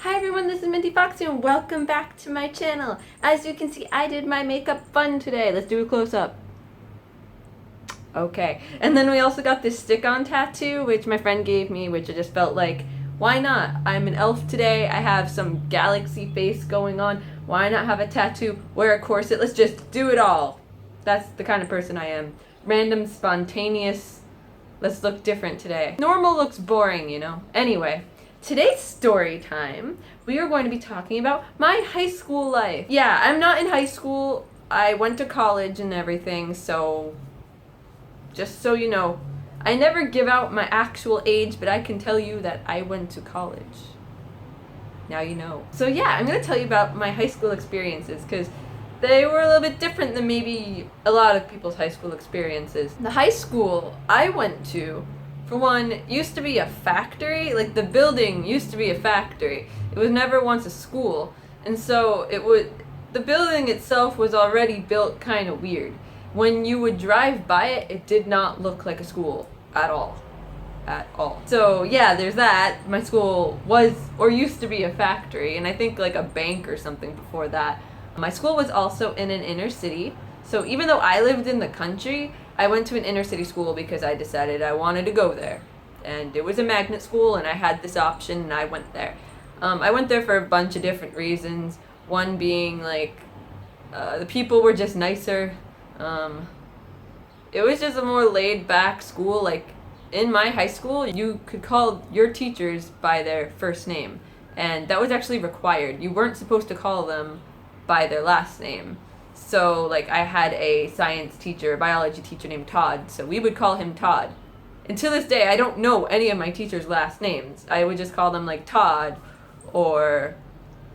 Hi everyone, this is Minty Foxu and welcome back to my channel. As you can see, I did my makeup fun today. Let's do a close-up. Okay, and then we also got this stick-on tattoo, which my friend gave me, which I just felt like, why not? I'm an elf today, I have some galaxy face going on. Why not have a tattoo, wear a corset, let's just do it all. That's the kind of person I am. Random, spontaneous, let's look different today. Normal looks boring, you know? Anyway. Today's story time, we are going to be talking about my high school life. Yeah, I'm not in high school. I went to college and everything, so just so you know, I never give out my actual age, but I can tell you that I went to college. Now you know. So yeah, I'm going to tell you about my high school experiences because they were a little bit different than maybe a lot of people's high school experiences. The high school I went to, for one, used to be a factory. Like, the building used to be a factory. It was never once a school. And so the building itself was already built kind of weird. When you would drive by it, it did not look like a school at all. At all. So yeah, there's that. My school was, or used to be, a factory, and I think like a bank or something before that. My school was also in an inner city. So even though I lived in the country, I went to an inner city school because I decided I wanted to go there. And it was a magnet school, and I had this option, and I went there. I went there for a bunch of different reasons. One being, like, the people were just nicer. It was just a more laid-back school. Like, in my high school, you could call your teachers by their first name. And that was actually required. You weren't supposed to call them by their last name. So, like, I had a science teacher, a biology teacher named Todd, so we would call him Todd. And to this day, I don't know any of my teachers' last names. I would just call them, like, Todd, or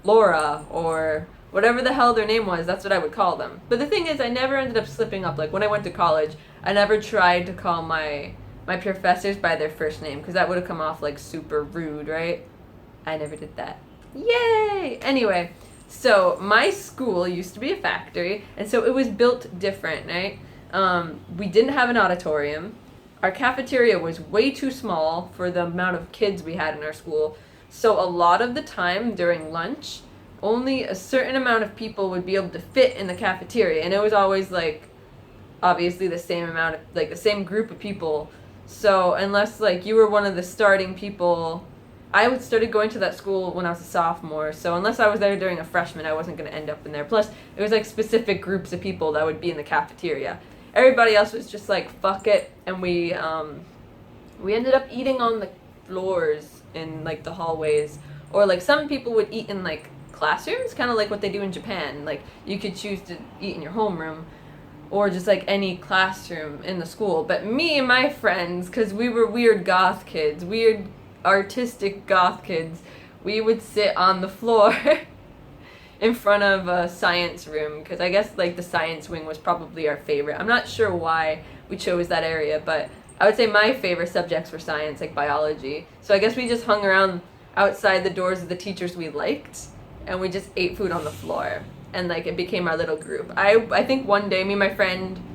Laura, or whatever the hell their name was, that's what I would call them. But the thing is, I never ended up slipping up. Like, when I went to college, I never tried to call my professors by their first name, because that would have come off, like, super rude, right? I never did that. Yay! Anyway. So, my school used to be a factory, and so it was built different, right? We didn't have an auditorium. Our cafeteria was way too small for the amount of kids we had in our school. So, a lot of the time during lunch, only a certain amount of people would be able to fit in the cafeteria. And it was always, like, obviously the same amount of, like, the same group of people. So, unless, like, you were one of the starting people, I started going to that school when I was a sophomore, so unless I was there during a freshman, I wasn't going to end up in there. Plus, it was like specific groups of people that would be in the cafeteria. Everybody else was just like, fuck it, and we ended up eating on the floors in like the hallways, or like some people would eat in like classrooms, kind of like what they do in Japan. Like, you could choose to eat in your homeroom, or just like any classroom in the school. But me and my friends, because we were weird goth kids, weird artistic goth kids, we would sit on the floor in front of a science room, because I guess like the science wing was probably our favorite. I'm not sure why we chose that area, but I would say my favorite subjects were science, like biology. So I guess we just hung around outside the doors of the teachers we liked, and we just ate food on the floor, and like it became our little group. I think one day me and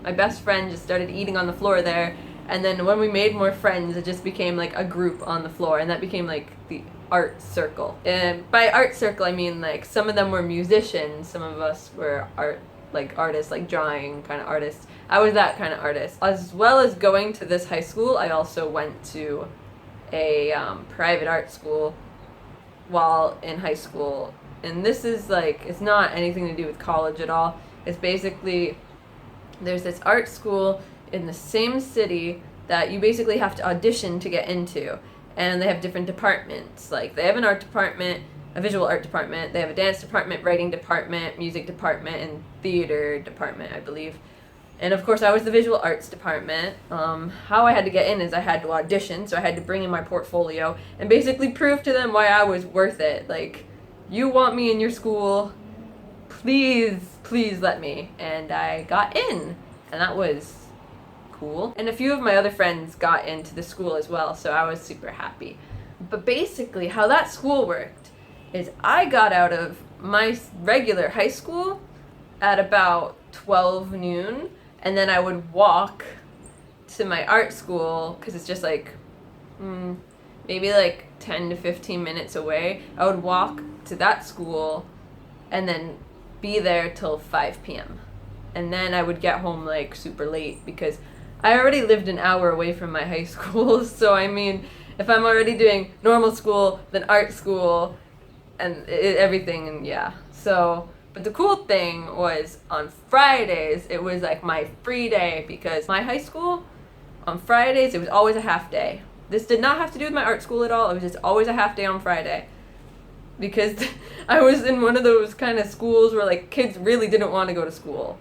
my best friend just started eating on the floor there. And then when we made more friends, it just became like a group on the floor, and that became like the art circle. And by art circle, I mean like some of them were musicians, some of us were artists, like drawing kind of artists. I was that kind of artist. As well as going to this high school, I also went to a private art school while in high school. And this is like, it's not anything to do with college at all. It's basically, there's this art school in the same city that you basically have to audition to get into, and they have different departments. Like, they have an art department, a visual art department, they have a dance department, writing department, music department, and theater department, I believe. And of course I was the visual arts department. How I had to get in is I had to audition, so I had to bring in my portfolio and basically prove to them why I was worth it. Like, you want me in your school, please let me. And I got in, and that was cool. And a few of my other friends got into the school as well, so I was super happy. But basically, how that school worked is I got out of my regular high school at about 12 noon, and then I would walk to my art school, because it's just like maybe like 10 to 15 minutes away. I would walk to that school and then be there till 5 p.m. And then I would get home like super late because I already lived an hour away from my high school. So I mean, if I'm already doing normal school, then art school, and everything, and yeah. So, but the cool thing was on Fridays, it was like my free day because my high school, on Fridays, it was always a half day. This did not have to do with my art school at all. It was just always a half day on Friday. Because I was in one of those kind of schools where like kids really didn't want to go to school.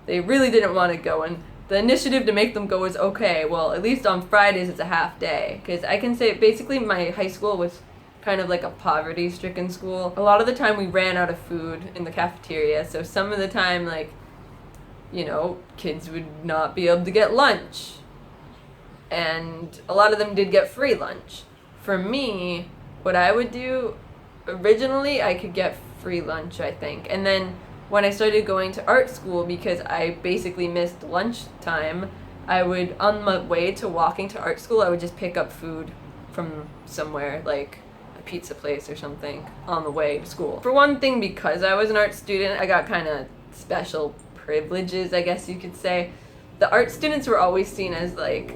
They really didn't want to go, and the initiative to make them go was okay, well, at least on Fridays it's a half day. Because I can say basically my high school was kind of like a poverty-stricken school. A lot of the time we ran out of food in the cafeteria, so some of the time, like, you know, kids would not be able to get lunch. And a lot of them did get free lunch. For me, what I would do, originally I could get free lunch, I think. And then when I started going to art school, because I basically missed lunchtime, I would, on my way to walking to art school, I would just pick up food from somewhere, like a pizza place or something, on the way to school. For one thing, because I was an art student, I got kind of special privileges, I guess you could say. The art students were always seen as, like,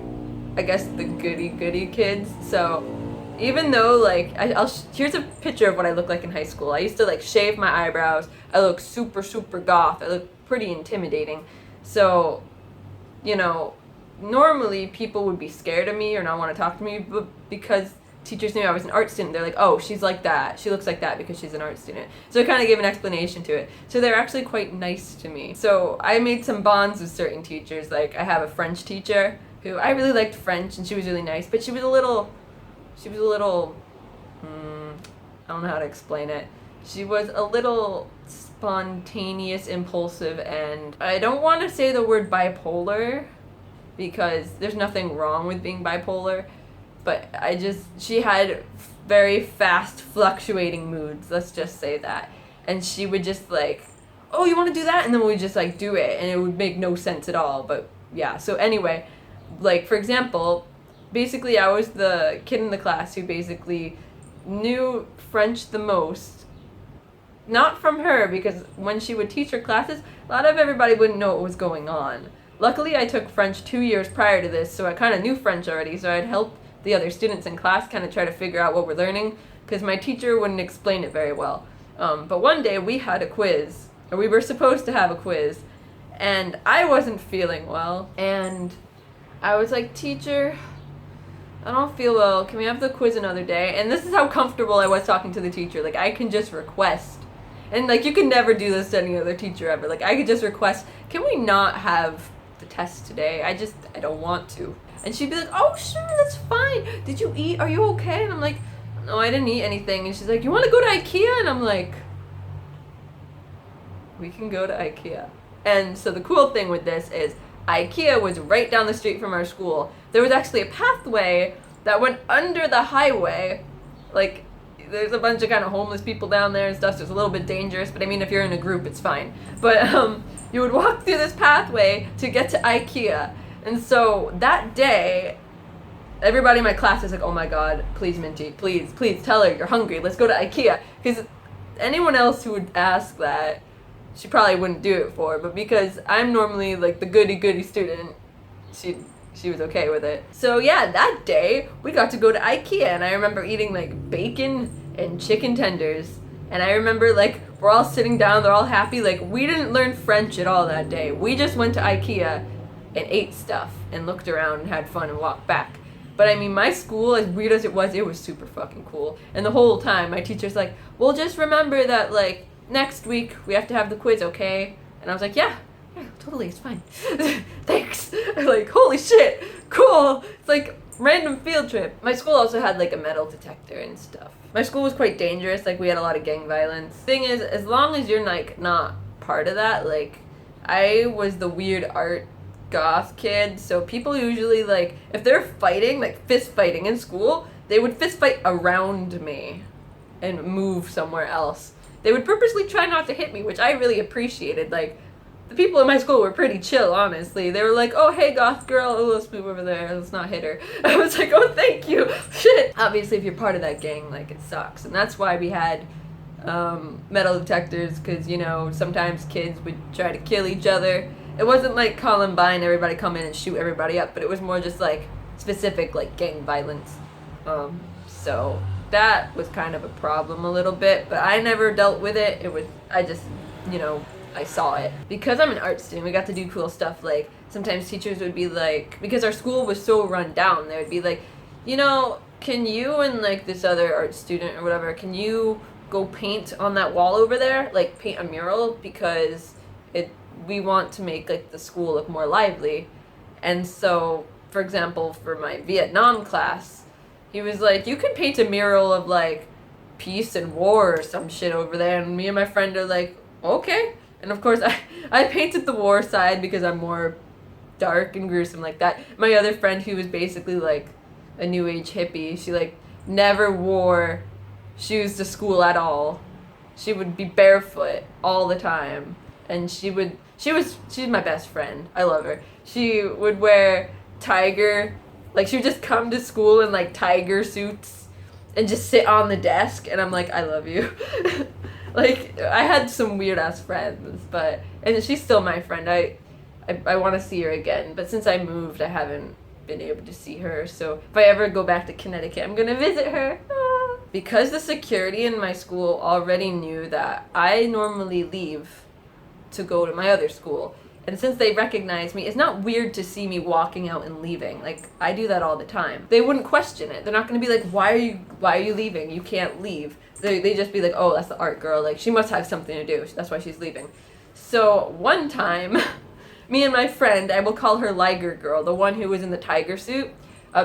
I guess the goody-goody kids, so even though, like, here's a picture of what I looked like in high school. I used to, like, shave my eyebrows. I looked super, super goth. I looked pretty intimidating. So, you know, normally people would be scared of me or not want to talk to me, but because teachers knew I was an art student, they're like, oh, she's like that. She looks like that because she's an art student. So I kind of gave an explanation to it. So they're actually quite nice to me. So I made some bonds with certain teachers. Like, I have a French teacher who I really liked French, and she was really nice, but she was a little, I don't know how to explain it. She was a little spontaneous, impulsive, and I don't want to say the word bipolar because there's nothing wrong with being bipolar, but she had very fast fluctuating moods, let's just say that. And she would just like, oh, you want to do that? And then we'd just like do it, and it would make no sense at all, but yeah. So anyway, like, for example, basically I was the kid in the class who basically knew French the most. Not from her, because when she would teach her classes, a lot of everybody wouldn't know what was going on. Luckily, I took French 2 years prior to this, so I kind of knew French already, so I'd help the other students in class kind of try to figure out what we're learning, because my teacher wouldn't explain it very well. But one day we had a quiz, or we were supposed to have a quiz, and I wasn't feeling well, and I was like, teacher, I don't feel well, can we have the quiz another day? And this is how comfortable I was talking to the teacher. Like, I can just request. And, like, you can never do this to any other teacher ever. Like, I could just request, can we not have the test today? I don't want to. And she'd be like, oh, sure, that's fine. Did you eat? Are you okay? And I'm like, no, I didn't eat anything. And she's like, you want to go to IKEA? And I'm like, we can go to IKEA. And so the cool thing with this is IKEA was right down the street from our school. There was actually a pathway that went under the highway. Like, there's a bunch of kind of homeless people down there and stuff, so it's a little bit dangerous, but I mean, if you're in a group, it's fine. But you would walk through this pathway to get to IKEA. And so that day, everybody in my class is like, oh my god, please, Minty, please tell her you're hungry, let's go to IKEA. Because anyone else who would ask that, she probably wouldn't do it for, but because I'm normally like the goody student, she was okay with it. So yeah, that day we got to go to IKEA, and I remember eating like bacon and chicken tenders, and I remember like we're all sitting down, they're all happy. Like, we didn't learn French at all that day. We just went to IKEA and ate stuff and looked around and had fun and walked back. But I mean, my school, as weird as it was super fucking cool. And the whole time my teacher's like, well, just remember that like next week we have to have the quiz, okay? And I was like, yeah, totally, it's fine. Thanks. Like, holy shit, cool. It's like random field trip. My school also had like a metal detector and stuff. My school was quite dangerous, like we had a lot of gang violence. Thing is, as long as you're like not part of that, like I was the weird art goth kid, so people usually like, if they're fighting, like fist fighting in school, they would fist fight around me and move somewhere else. They would purposely try not to hit me, which I really appreciated. Like, the people in my school were pretty chill, honestly. They were like, oh, hey, goth girl, oh, let's move over there, let's not hit her. I was like, oh, thank you. Shit. Obviously, if you're part of that gang, like, it sucks. And that's why we had metal detectors, because, you know, sometimes kids would try to kill each other. It wasn't like Columbine, everybody come in and shoot everybody up, but it was more just, like, specific, like, gang violence. So that was kind of a problem a little bit, but I never dealt with it. I just, you know, I saw it. Because I'm an art student, we got to do cool stuff. Like, sometimes teachers would be like, because our school was so run down, they would be like, you know, can you and, like, this other art student or whatever, can you go paint on that wall over there? Like, paint a mural, because we want to make, like, the school look more lively. And so, for example, for my Vietnam class, he was like, you can paint a mural of, like, peace and war or some shit over there. And me and my friend are like, okay. And of course, I painted the war side because I'm more dark and gruesome like that. My other friend, who was basically like a new age hippie, she like never wore shoes to school at all. She would be barefoot all the time. And she's my best friend. I love her. She would wear she would just come to school in like tiger suits and just sit on the desk. And I'm like, I love you. Like, I had some weird-ass friends, and she's still my friend. I want to see her again, but since I moved, I haven't been able to see her, so if I ever go back to Connecticut, I'm gonna visit her. Because the security in my school already knew that I normally leave to go to my other school, and since they recognize me, it's not weird to see me walking out and leaving. Like, I do that all the time. They wouldn't question it. They're not gonna be like, why are you leaving? You can't leave. They just be like, oh, that's the art girl. Like, she must have something to do. That's why she's leaving. So one time, me and my friend, I will call her Liger Girl, the one who was in the tiger suit,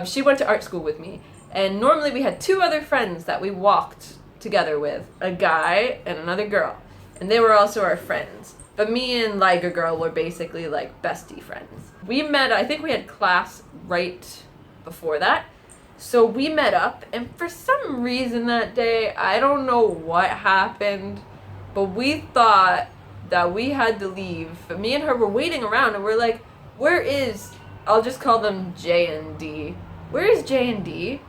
she went to art school with me. And normally we had two other friends that we walked together with, a guy and another girl. And they were also our friends. But me and Liger Girl were basically like bestie friends. We met, I think we had class right before that. So we met up, and for some reason that day, I don't know what happened, but we thought that we had to leave. But me and her were waiting around, and we're like, I'll just call them J and D. Where is J and D?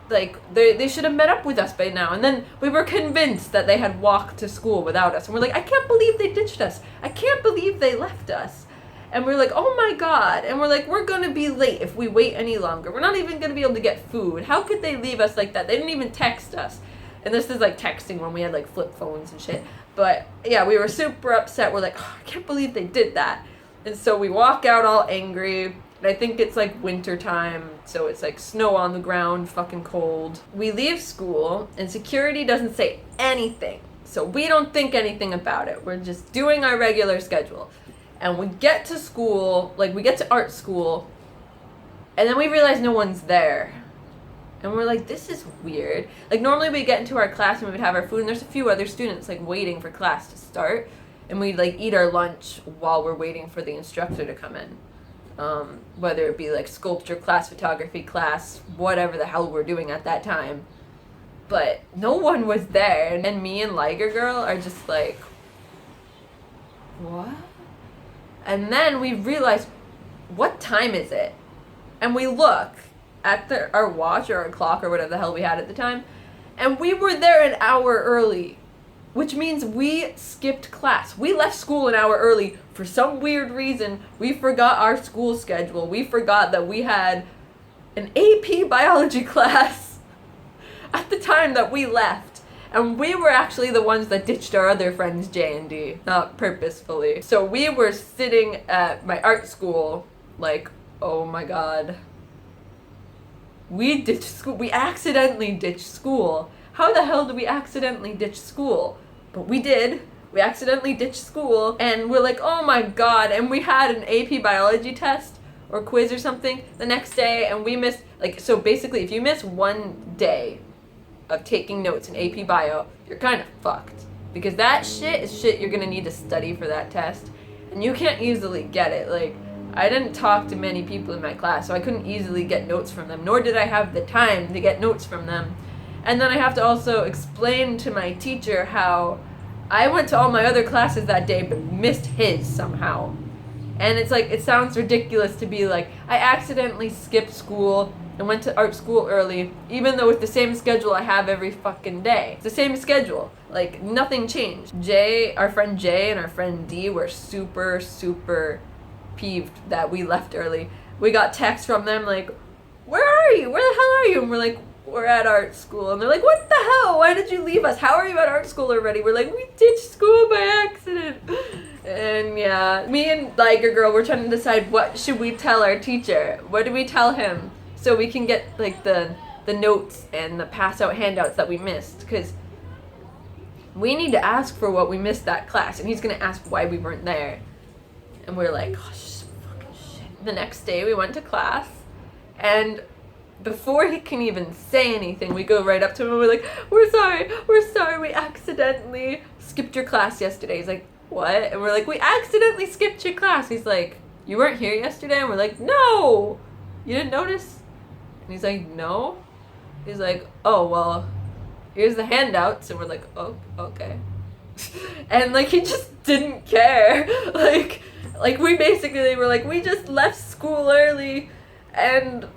Like, they should have met up with us by now. And then we were convinced that they had walked to school without us. And we're like, I can't believe they ditched us. I can't believe they left us. And we're like, oh my god. And we're like, we're going to be late if we wait any longer. We're not even going to be able to get food. How could they leave us like that? They didn't even text us. And this is like texting when we had like flip phones and shit. But yeah, we were super upset. We're like, oh, I can't believe they did that. And so we walk out all angry. And I think it's like winter time. So it's like snow on the ground, fucking cold. We leave school and security doesn't say anything. So we don't think anything about it. We're just doing our regular schedule. And we get to school, like we get to art school, and then we realize no one's there. And we're like, this is weird. Like, normally we get into our class and we would have our food, and there's a few other students like waiting for class to start, and we'd like eat our lunch while we're waiting for the instructor to come in. Whether it be like sculpture class, photography class, whatever the hell we're doing at that time. But no one was there, and me and Liger Girl are just like, what? And then we realize, what time is it? And we look at our watch or our clock or whatever the hell we had at the time, and we were there an hour early, which means we skipped class. We left school an hour early for some weird reason. We forgot our school schedule. We forgot that we had an AP biology class at the time that we left. And we were actually the ones that ditched our other friends, J and D, not purposefully. So we were sitting at my art school, like, oh my god. We ditched school. We accidentally ditched school. How the hell did we accidentally ditch school? But we did. We accidentally ditched school, and we're like, oh my god. And we had an AP biology test or quiz or something the next day, and we missed, like, so basically if you miss one day of taking notes in AP Bio, you're kind of fucked. Because that shit is shit you're gonna need to study for that test. And you can't easily get it. Like, I didn't talk to many people in my class, so I couldn't easily get notes from them, nor did I have the time to get notes from them. And then I have to also explain to my teacher how I went to all my other classes that day, but missed his somehow. And it's like, it sounds ridiculous to be like, I accidentally skipped school and went to art school early, even though it's the same schedule I have every fucking day. It's the same schedule. Like, nothing changed. Our friend Jay and our friend D were super, super peeved that we left early. We got texts from them like, where are you? Where the hell are you? And we're like, we're at art school. And they're like, what the hell? Why did you leave us? How are you at art school already? We're like, we ditched school by accident. And yeah, me and Liger Girl were trying to decide what should we tell our teacher. What do we tell him so we can get like the notes and the pass out handouts that we missed? Because we need to ask for what we missed that class, and he's gonna ask why we weren't there. And we're like, oh, fucking shit. The next day we went to class, and before he can even say anything, we go right up to him and we're like, we're sorry, we accidentally skipped your class yesterday. He's like, what? And we're like, we accidentally skipped your class. He's like, you weren't here yesterday? And we're like, no! You didn't notice? And he's like, no. He's like, oh, well, here's the handouts. And we're like, oh, okay. And like, he just didn't care. Like we basically were like, we just left school early, and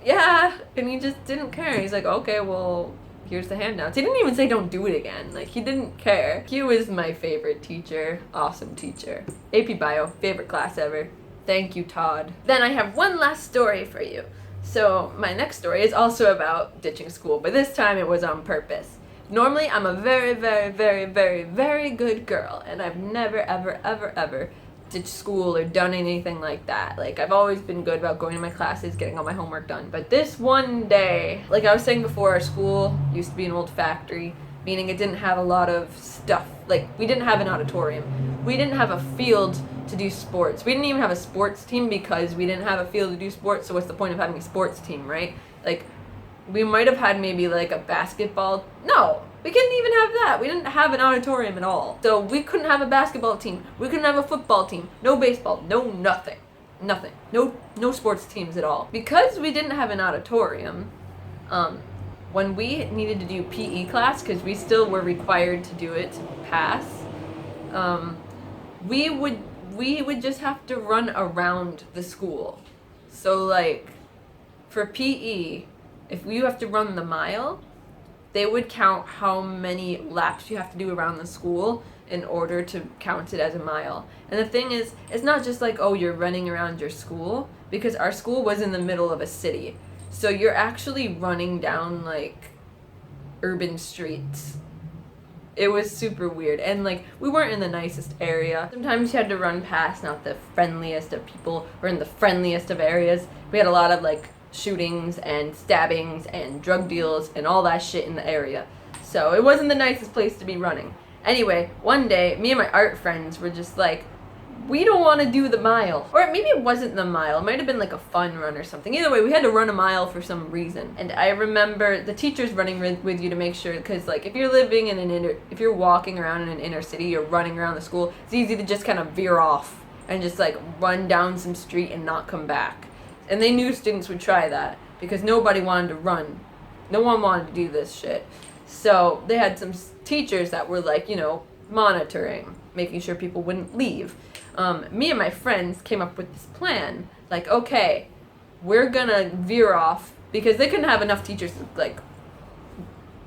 yeah, and he just didn't care. He's like, okay, well, here's the handouts. He didn't even say don't do it again. Like, he didn't care. He was my favorite teacher. Awesome teacher. AP Bio, favorite class ever. Thank you, Todd. Then I have one last story for you. So my next story is also about ditching school, but this time it was on purpose. Normally, I'm a very, very, very, very, very good girl, and I've never, ever, ever, ever ditched school or done anything like that. Like, I've always been good about going to my classes, getting all my homework done. But this one day, like I was saying before, our school used to be an old factory, meaning it didn't have a lot of stuff. Like, we didn't have an auditorium. We didn't have a field to do sports. We didn't even have a sports team because we didn't have a field to do sports, so what's the point of having a sports team, right? Like, we might have had maybe like a basketball. No, we couldn't even have that. We didn't have an auditorium at all. So we couldn't have a basketball team. We couldn't have a football team. No baseball. No nothing. Nothing. No sports teams at all. Because we didn't have an auditorium, when we needed to do PE class, because we still were required to do it to pass, we would just have to run around the school. So like, for PE, if you have to run the mile, they would count how many laps you have to do around the school in order to count it as a mile. And the thing is, it's not just like, oh, you're running around your school, because our school was in the middle of a city. So you're actually running down like urban streets. It was super weird. And like, we weren't in the nicest area. Sometimes you had to run past not the friendliest of people or in the friendliest of areas. We had a lot of like shootings and stabbings and drug deals and all that shit in the area. So it wasn't the nicest place to be running. Anyway, one day, me and my art friends were just like, we don't want to do the mile. Or maybe it wasn't the mile. It might have been like a fun run or something. Either way, we had to run a mile for some reason. And I remember the teachers running with you to make sure, because like if you're living in if you're walking around in an inner city, you're running around the school, it's easy to just kind of veer off and just like run down some street and not come back. And they knew students would try that because nobody wanted to run. No one wanted to do this shit. So they had some teachers that were like, you know, monitoring, making sure people wouldn't leave. Me and my friends came up with this plan. Like, okay, we're gonna veer off, because they couldn't have enough teachers to like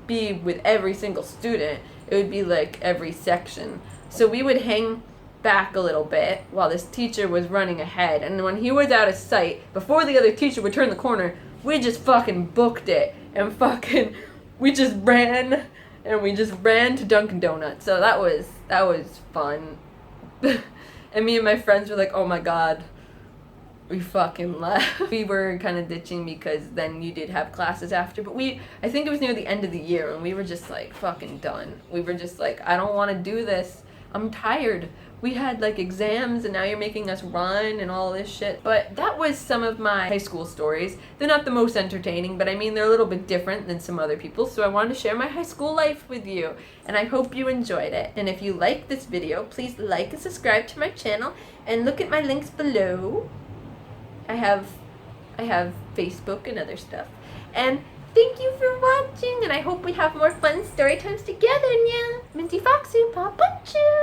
be with every single student. It would be like every section. So we would hang back a little bit while this teacher was running ahead, and when he was out of sight, before the other teacher would turn the corner, we just fucking booked it and we just ran to Dunkin' Donuts. So that was fun. And me and my friends were like, oh my god, we fucking left. We were kind of ditching because then you did have classes after, but I think it was near the end of the year and we were just like fucking done. We were just like, I don't want to do this. I'm tired. We had like exams and now you're making us run and all this shit. But that was some of my high school stories. They're not the most entertaining, but I mean, they're a little bit different than some other people. So I wanted to share my high school life with you. And I hope you enjoyed it. And if you like this video, please like and subscribe to my channel and look at my links below. I have Facebook and other stuff. And thank you for watching, and I hope we have more fun story times together, yeah. Minty Foxu, Paw Punchu!